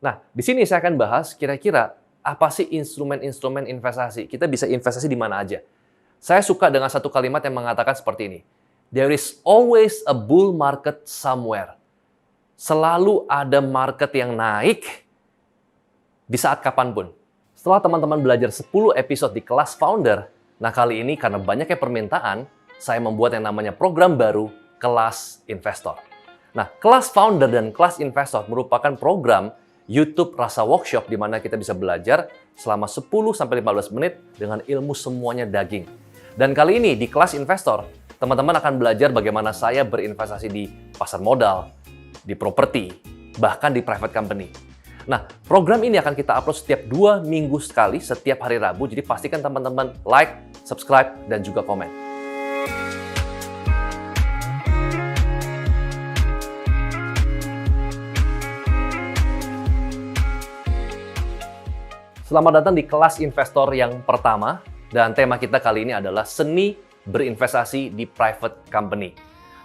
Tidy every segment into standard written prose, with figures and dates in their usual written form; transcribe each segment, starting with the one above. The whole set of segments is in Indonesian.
Nah, di sini saya akan bahas kira-kira apa sih instrumen-instrumen investasi. Kita bisa investasi di mana aja. Saya suka dengan satu kalimat yang mengatakan seperti ini. There is always a bull market somewhere. Selalu ada market yang naik di saat kapanpun. Setelah teman-teman belajar 10 episode di kelas founder, nah kali ini karena banyaknya permintaan, saya membuat yang namanya program baru, kelas investor. Nah, kelas founder dan kelas investor merupakan program YouTube rasa workshop di mana kita bisa belajar selama 10-15 menit dengan ilmu semuanya daging. Dan kali ini di kelas investor, teman-teman akan belajar bagaimana saya berinvestasi di pasar modal, di properti, bahkan di private company. Nah, program ini akan kita upload setiap 2 minggu sekali, setiap hari Rabu. Jadi pastikan teman-teman like, subscribe, dan juga komen. Selamat datang di kelas investor yang pertama, dan tema kita kali ini adalah seni berinvestasi di private company.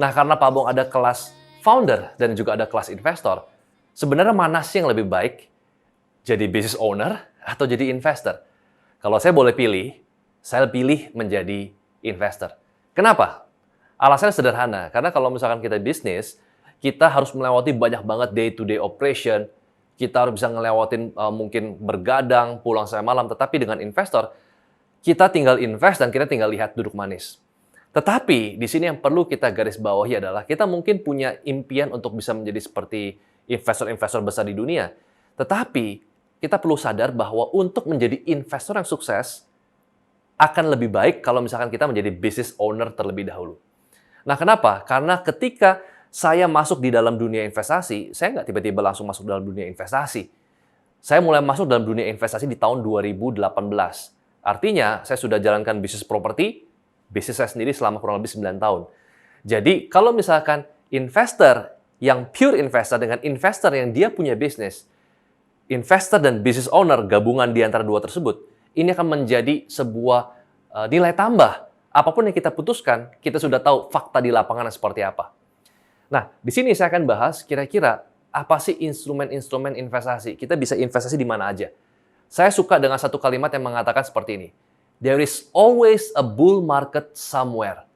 Nah, karena Pak Bong ada kelas founder dan juga ada kelas investor, sebenarnya mana sih yang lebih baik? Jadi business owner atau jadi investor? Kalau saya boleh pilih, saya pilih menjadi investor. Kenapa? Alasannya sederhana, karena kalau misalkan kita bisnis, kita harus melewati banyak banget day-to-day operation, kita harus bisa ngelewatin mungkin bergadang, pulang sampai malam, tetapi dengan investor, kita tinggal invest dan kita tinggal lihat duduk manis. Tetapi di sini yang perlu kita garis bawahi adalah kita mungkin punya impian untuk bisa menjadi seperti investor-investor besar di dunia. Tetapi kita perlu sadar bahwa untuk menjadi investor yang sukses akan lebih baik kalau misalkan kita menjadi business owner terlebih dahulu. Nah, kenapa? Karena ketika saya masuk di dalam dunia investasi, saya nggak tiba-tiba langsung masuk dalam dunia investasi. Saya mulai masuk dalam dunia investasi di tahun 2018. Artinya, saya sudah jalankan bisnis properti, bisnis saya sendiri selama kurang lebih 9 tahun. Jadi, kalau misalkan investor yang pure investor dengan investor yang dia punya bisnis, investor dan business owner gabungan di antara dua tersebut, ini akan menjadi sebuah nilai tambah. Apapun yang kita putuskan, kita sudah tahu fakta di lapangan seperti apa. Nah, di sini saya akan bahas kira-kira apa sih instrumen-instrumen investasi. Kita bisa investasi di mana aja. Saya suka dengan satu kalimat yang mengatakan seperti ini. There is always a bull market somewhere.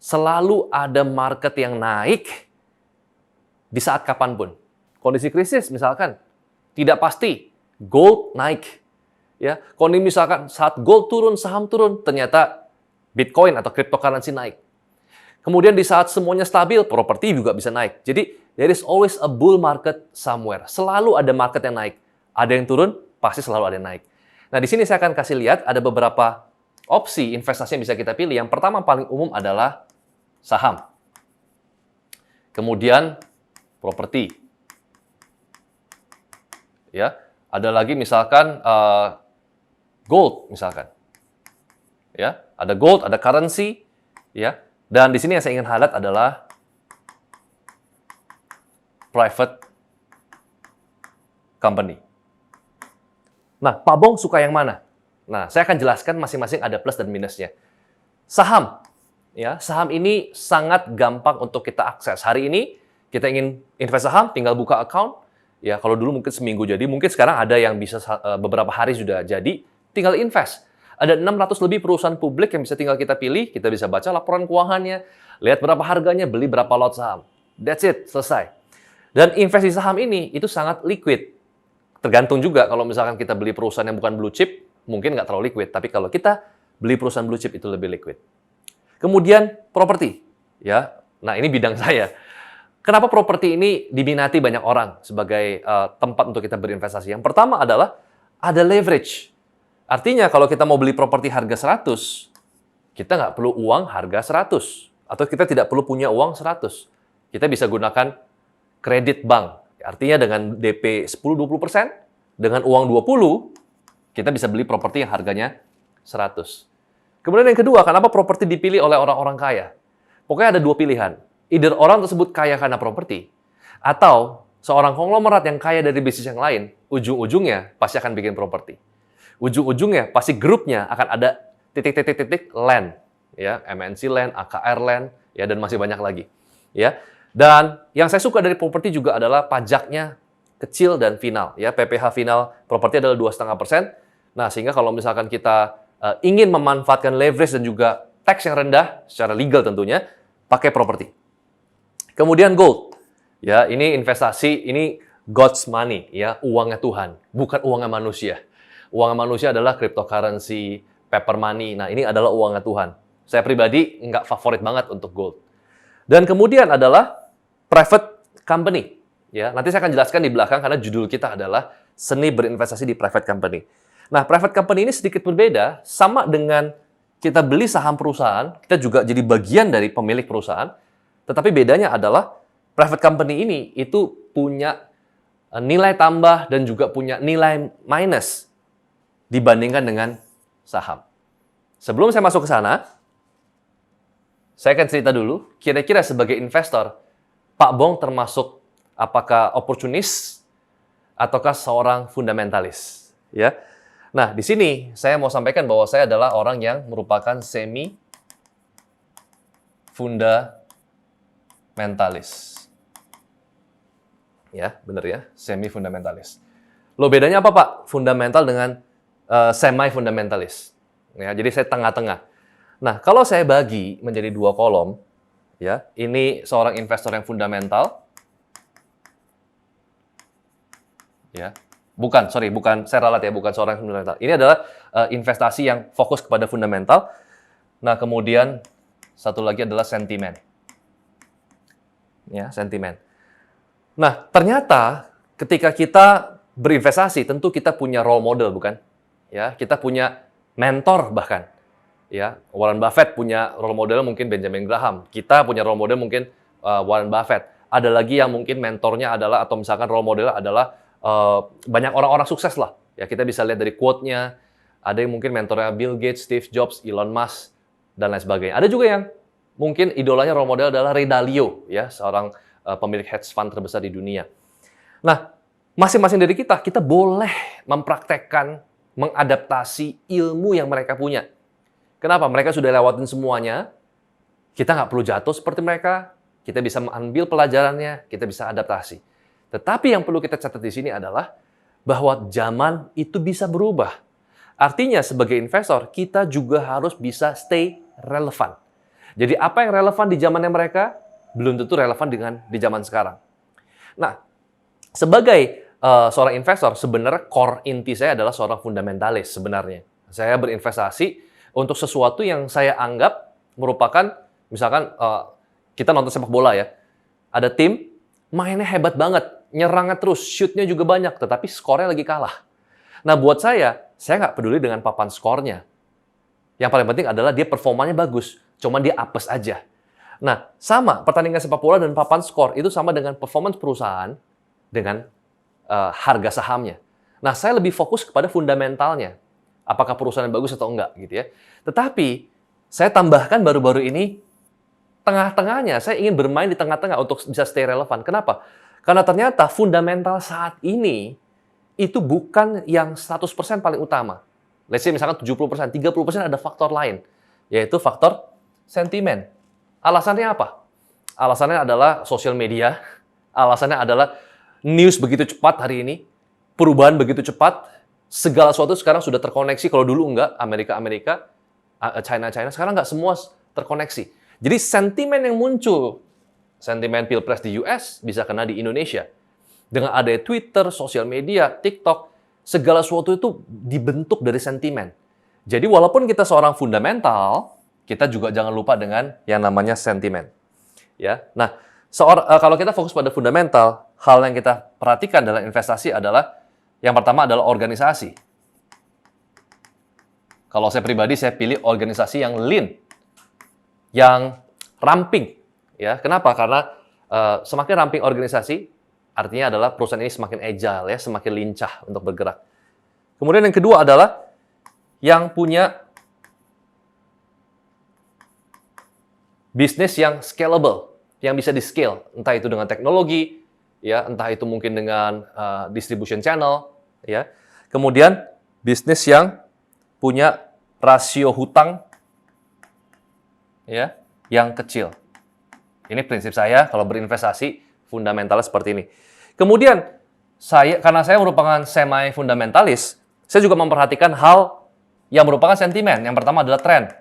Selalu ada market yang naik di saat kapanpun. Kondisi krisis misalkan, tidak pasti. Gold naik. Ya, kondisi misalkan saat gold turun, saham turun, ternyata Bitcoin atau cryptocurrency naik. Kemudian di saat semuanya stabil, properti juga bisa naik. Jadi, there is always a bull market somewhere. Selalu ada market yang naik. Ada yang turun, pasti selalu ada yang naik. Nah, di sini saya akan kasih lihat ada beberapa opsi investasi yang bisa kita pilih. Yang pertama paling umum adalah saham. Kemudian properti. Ya, ada lagi misalkan gold misalkan. Ya, ada gold, ada currency, ya. Dan di sini yang saya ingin highlight adalah private company. Nah, Pak Bong suka yang mana? Nah, saya akan jelaskan masing-masing ada plus dan minusnya. Saham. Ya, saham ini sangat gampang untuk kita akses. Hari ini kita ingin invest saham, tinggal buka account. Ya, kalau dulu mungkin seminggu jadi, mungkin sekarang ada yang bisa beberapa hari sudah jadi, tinggal invest. Ada 600 lebih perusahaan publik yang bisa tinggal kita pilih, kita bisa baca laporan keuangannya, lihat berapa harganya, beli berapa lot saham. That's it, selesai. Dan investasi saham ini itu sangat liquid. Tergantung juga kalau misalkan kita beli perusahaan yang bukan blue chip, mungkin nggak terlalu liquid. Tapi kalau kita beli perusahaan blue chip itu lebih liquid. Kemudian properti, ya. Nah, ini bidang saya. Kenapa properti ini diminati banyak orang sebagai tempat untuk kita berinvestasi? Yang pertama adalah ada leverage. Artinya kalau kita mau beli properti harga 100, kita nggak perlu uang harga 100. Atau kita tidak perlu punya uang 100. Kita bisa gunakan kredit bank. Artinya dengan DP 10-20%, dengan uang 20, kita bisa beli properti yang harganya 100. Kemudian yang kedua, kenapa properti dipilih oleh orang-orang kaya? Pokoknya ada dua pilihan. Either orang tersebut kaya karena properti, atau seorang konglomerat yang kaya dari bisnis yang lain, ujung-ujungnya pasti akan bikin properti. Ujung-ujungnya pasti grupnya akan ada titik-titik land, ya, MNC land, AKR land, ya, dan masih banyak lagi, ya. Dan yang saya suka dari properti juga adalah pajaknya kecil dan final. Ya, PPH final properti adalah 2,5%. Nah, sehingga kalau misalkan kita ingin memanfaatkan leverage dan juga tax yang rendah secara legal tentunya, pakai properti. Kemudian gold. Ya, ini investasi, ini God's money, ya, uangnya Tuhan, bukan uangnya manusia. Uangnya manusia adalah cryptocurrency, paper money. Nah, ini adalah uangnya Tuhan. Saya pribadi nggak favorit banget untuk gold. Dan kemudian adalah private company. Ya, nanti saya akan jelaskan di belakang karena judul kita adalah seni berinvestasi di private company. Nah, private company ini sedikit berbeda, sama dengan kita beli saham perusahaan, kita juga jadi bagian dari pemilik perusahaan, tetapi bedanya adalah private company ini itu punya nilai tambah dan juga punya nilai minus dibandingkan dengan saham. Sebelum saya masuk ke sana, saya akan cerita dulu, kira-kira sebagai investor, Pak Bong termasuk apakah oportunis ataukah seorang fundamentalis? Ya. Nah, di sini saya mau sampaikan bahwa saya adalah orang yang merupakan semi-fundamentalis. Ya, benar ya, semi-fundamentalis. Loh, bedanya apa, Pak? Fundamental dengan semi-fundamentalis. Ya, jadi saya tengah-tengah. Nah, kalau saya bagi menjadi 2 kolom, ya, ini seorang investor yang fundamental, ya, bukan, saya ralat ya, bukan seorang fundamental. Ini adalah investasi yang fokus kepada fundamental. Nah, kemudian satu lagi adalah sentimen. Ya, sentimen. Nah, ternyata ketika kita berinvestasi, tentu kita punya role model, bukan? Ya, kita punya mentor bahkan. Ya, Warren Buffett punya role model mungkin Benjamin Graham. Kita punya role model mungkin Warren Buffett. Ada lagi yang mungkin mentornya adalah atau misalkan role model adalah banyak orang-orang sukses lah. Ya, kita bisa lihat dari quote-nya. Ada yang mungkin mentornya Bill Gates, Steve Jobs, Elon Musk, dan lain sebagainya. Ada juga yang mungkin idolanya role model adalah Ray Dalio, ya, seorang pemilik hedge fund terbesar di dunia. Nah, masing-masing dari kita boleh mempraktekkan, mengadaptasi ilmu yang mereka punya. Kenapa? Mereka sudah lewatin semuanya. Kita nggak perlu jatuh seperti mereka. Kita bisa mengambil pelajarannya, kita bisa adaptasi. Tetapi yang perlu kita catat di sini adalah bahwa zaman itu bisa berubah. Artinya sebagai investor, kita juga harus bisa stay relevan. Jadi apa yang relevan di zamannya mereka, belum tentu relevan dengan di zaman sekarang. Nah, sebagai seorang investor, sebenarnya core inti saya adalah seorang fundamentalis sebenarnya. Saya berinvestasi untuk sesuatu yang saya anggap merupakan, misalkan kita nonton sepak bola ya, ada tim mainnya hebat banget, nyerangnya terus, shoot-nya juga banyak, tetapi skornya lagi kalah. Nah, buat saya nggak peduli dengan papan skornya. Yang paling penting adalah dia performanya bagus, cuman dia apes aja. Nah, sama pertandingan sepak bola dan papan skor itu sama dengan performance perusahaan dengan harga sahamnya. Nah, saya lebih fokus kepada fundamentalnya. Apakah perusahaan yang bagus atau enggak gitu ya. Tetapi saya tambahkan baru-baru ini tengah-tengahnya, saya ingin bermain di tengah-tengah untuk bisa stay relevan. Kenapa? Karena ternyata fundamental saat ini itu bukan yang 100% paling utama. Let's say misalkan 70%, 30% ada faktor lain, yaitu faktor sentimen. Alasannya apa? Alasannya adalah sosial media, alasannya adalah news begitu cepat hari ini, perubahan begitu cepat, segala sesuatu sekarang sudah terkoneksi. Kalau dulu enggak, Amerika, China, sekarang enggak semua terkoneksi. Jadi sentimen yang muncul, sentimen pilpres di US bisa kena di Indonesia. Dengan ada Twitter, sosial media, TikTok, segala sesuatu itu dibentuk dari sentimen. Jadi walaupun kita seorang fundamental, kita juga jangan lupa dengan yang namanya sentimen. Ya, nah kalau kita fokus pada fundamental, hal yang kita perhatikan dalam investasi adalah yang pertama adalah organisasi. Kalau saya pribadi, saya pilih organisasi yang lean, yang ramping. Ya, kenapa? Karena semakin ramping organisasi, artinya adalah perusahaan ini semakin agile, ya, semakin lincah untuk bergerak. Kemudian yang kedua adalah yang punya bisnis yang scalable, yang bisa di-scale, entah itu dengan teknologi, ya, entah itu mungkin dengan distribution channel, ya. Kemudian bisnis yang punya rasio hutang, ya, yang kecil. Ini prinsip saya kalau berinvestasi fundamentalnya seperti ini. Kemudian karena saya merupakan semi fundamentalis, saya juga memperhatikan hal yang merupakan sentimen. Yang pertama adalah tren.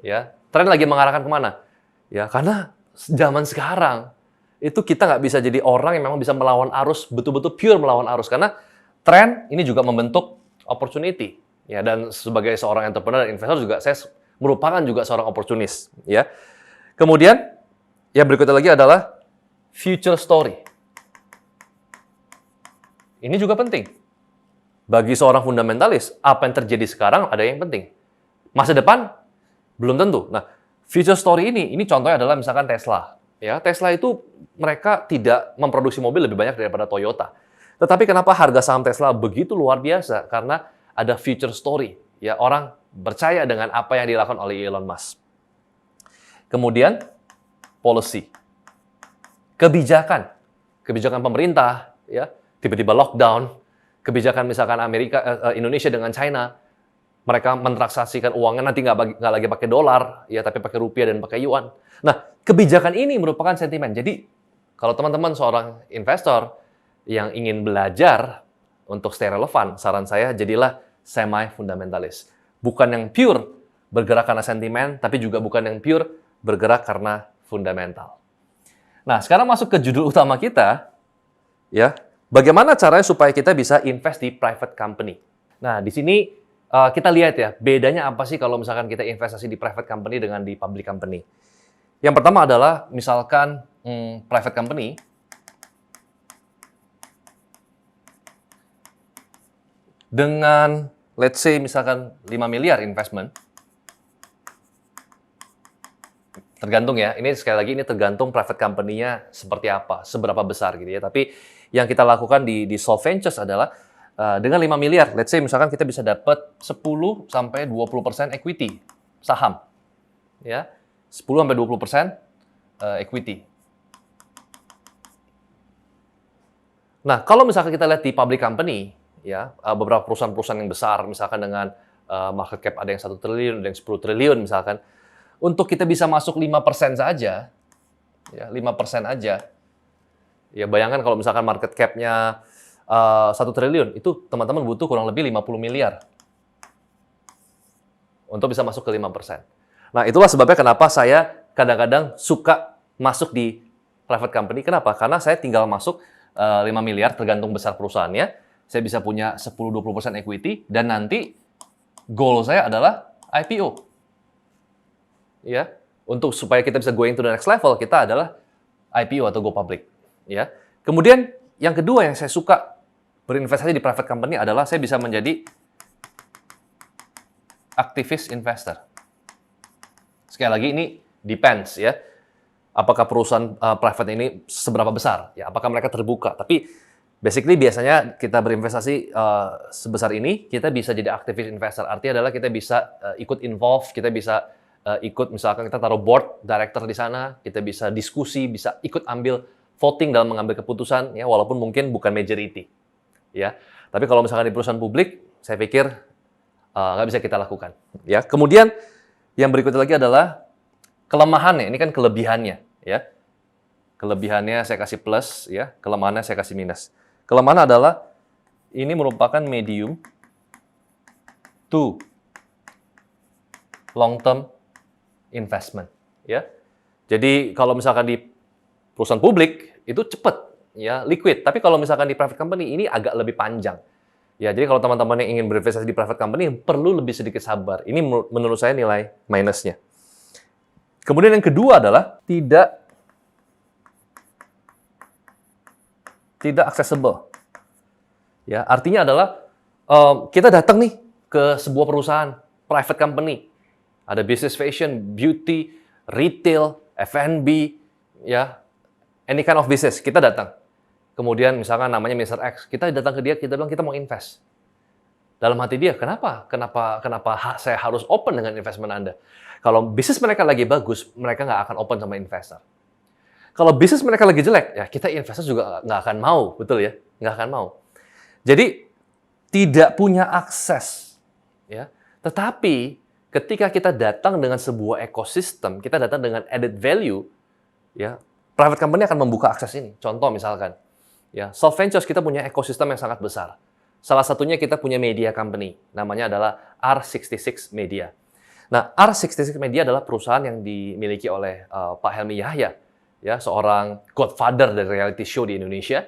Ya, tren lagi mengarahkan kemana? Ya, karena zaman sekarang itu kita nggak bisa jadi orang yang memang bisa melawan arus, betul-betul pure melawan arus, karena tren ini juga membentuk opportunity. Ya, dan sebagai seorang entrepreneur, investor juga saya merupakan juga seorang opportunis. Ya, kemudian yang berikutnya lagi adalah future story. Ini juga penting. Bagi seorang fundamentalis, apa yang terjadi sekarang ada yang penting. Masa depan belum tentu. Nah, future story ini contohnya adalah misalkan Tesla. Ya, Tesla itu mereka tidak memproduksi mobil lebih banyak daripada Toyota. Tetapi kenapa harga saham Tesla begitu luar biasa? Karena ada future story. Ya, orang percaya dengan apa yang dilakukan oleh Elon Musk. Kemudian policy. Kebijakan pemerintah, ya, tiba-tiba lockdown, kebijakan misalkan Indonesia dengan China, mereka mentransaksikan uangnya nanti nggak lagi pakai dolar, ya, tapi pakai rupiah dan pakai yuan. Nah, kebijakan ini merupakan sentimen. Jadi, kalau teman-teman seorang investor yang ingin belajar untuk stay relevan, saran saya jadilah semi-fundamentalis. Bukan yang pure bergerak karena sentimen, tapi juga bukan yang pure bergerak karena fundamental. Nah, sekarang masuk ke judul utama kita, ya. Bagaimana caranya supaya kita bisa invest di private company? Nah, di sini kita lihat ya, bedanya apa sih kalau misalkan kita investasi di private company dengan di public company. Yang pertama adalah, misalkan private company, dengan, let's say, misalkan 5 miliar investment, tergantung ya, ini sekali lagi ini tergantung private company-nya seperti apa, seberapa besar gitu ya. Tapi yang kita lakukan di Solve Ventures adalah dengan 5 miliar, let's say misalkan kita bisa dapat 10-20% equity saham. Ya. 10-20% equity. Nah, kalau misalkan kita lihat di public company, ya, beberapa perusahaan-perusahaan yang besar misalkan dengan market cap ada yang 1 triliun, ada yang 10 triliun misalkan, untuk kita bisa masuk 5% saja, ya, 5% aja. Ya, bayangkan kalau misalkan market cap-nya 1 triliun, itu teman-teman butuh kurang lebih 50 miliar untuk bisa masuk ke 5%. Nah, itulah sebabnya kenapa saya kadang-kadang suka masuk di private company. Kenapa? Karena saya tinggal masuk 5 miliar, tergantung besar perusahaannya. Saya bisa punya 10-20% equity, dan nanti goal saya adalah IPO. Ya, untuk supaya kita bisa going to the next level, kita adalah IPO atau go public. Ya. Kemudian yang kedua yang saya suka berinvestasi di private company adalah saya bisa menjadi activist investor. Sekali lagi ini depends ya. Apakah perusahaan private ini seberapa besar? Ya, apakah mereka terbuka? Tapi basically biasanya kita berinvestasi sebesar ini, kita bisa jadi activist investor. Artinya adalah kita bisa ikut involve, kita bisa ikut, misalkan kita taruh board director di sana, kita bisa diskusi, bisa ikut ambil voting dalam mengambil keputusan, ya, walaupun mungkin bukan majority, ya. Tapi kalau misalkan di perusahaan publik, saya pikir nggak bisa kita lakukan, ya. Kemudian yang berikutnya lagi adalah kelemahannya. Ini kan kelebihannya, ya. Kelebihannya saya kasih plus, ya. Kelemahannya saya kasih minus. Kelemahan adalah ini merupakan medium to long term investment, ya. Jadi kalau misalkan di perusahaan publik itu cepat, ya, liquid. Tapi kalau misalkan di private company ini agak lebih panjang. Ya, jadi kalau teman-teman yang ingin berinvestasi di private company perlu lebih sedikit sabar. Ini menurut saya nilai minusnya. Kemudian yang kedua adalah tidak accessible. Ya, artinya adalah kita datang nih ke sebuah perusahaan private company. Ada business fashion, beauty, retail, F&B, ya, any kind of business, kita datang. Kemudian misalkan namanya Mr. X, kita datang ke dia, kita bilang kita mau invest. Dalam hati dia, kenapa saya harus open dengan investment Anda? Kalau bisnis mereka lagi bagus, mereka nggak akan open sama investor. Kalau bisnis mereka lagi jelek, ya kita investor juga nggak akan mau, betul ya? Nggak akan mau. Jadi, tidak punya akses. Ya. Tetapi, ketika kita datang dengan sebuah ekosistem, kita datang dengan added value, ya, private company akan membuka akses ini. Contoh misalkan, Ya, Soft Ventures kita punya ekosistem yang sangat besar. Salah satunya kita punya media company, namanya adalah R66 Media. Nah, R66 Media adalah perusahaan yang dimiliki oleh Pak Helmi Yahya, ya, seorang godfather dari reality show di Indonesia.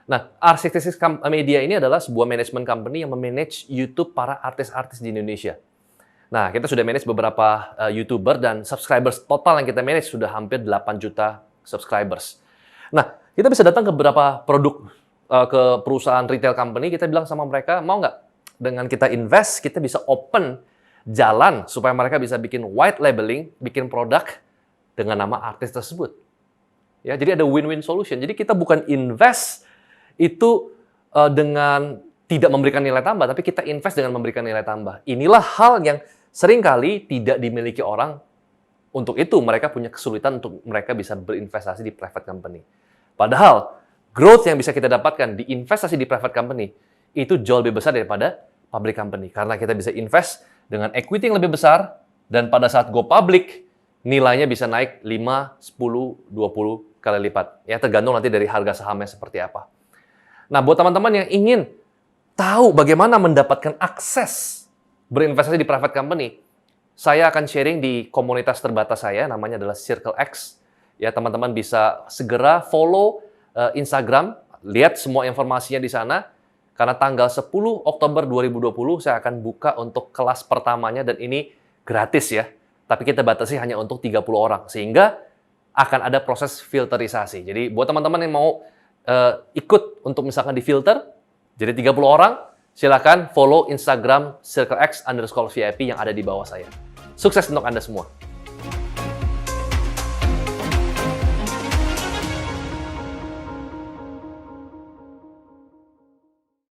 Nah, R66 Media ini adalah sebuah management company yang memanage YouTube para artis-artis di Indonesia. Nah, kita sudah manage beberapa YouTuber dan subscribers total yang kita manage sudah hampir 8 juta subscribers. Nah, kita bisa datang ke beberapa produk ke perusahaan retail company, kita bilang sama mereka, mau nggak dengan kita invest, kita bisa open jalan supaya mereka bisa bikin white labeling, bikin produk dengan nama artis tersebut. Ya, jadi ada win-win solution. Jadi kita bukan invest itu dengan tidak memberikan nilai tambah, tapi kita invest dengan memberikan nilai tambah. Inilah hal yang seringkali tidak dimiliki orang. Untuk itu mereka punya kesulitan untuk mereka bisa berinvestasi di private company. Padahal growth yang bisa kita dapatkan di investasi di private company itu jauh lebih besar daripada public company. Karena kita bisa invest dengan equity yang lebih besar dan pada saat go public nilainya bisa naik 5, 10, 20 kali lipat. Ya, tergantung nanti dari harga sahamnya seperti apa. Nah, buat teman-teman yang ingin tahu bagaimana mendapatkan akses berinvestasi di private company, saya akan sharing di komunitas terbatas saya, namanya adalah Circle X. Ya, teman-teman bisa segera follow Instagram, lihat semua informasinya di sana. Karena tanggal 10 Oktober 2020 saya akan buka untuk kelas pertamanya dan ini gratis ya. Tapi kita batasi hanya untuk 30 orang sehingga akan ada proses filterisasi. Jadi buat teman-teman yang mau ikut untuk misalkan di filter, jadi 30 orang, silakan follow Instagram CircleX_VIP yang ada di bawah saya. Sukses untuk Anda semua.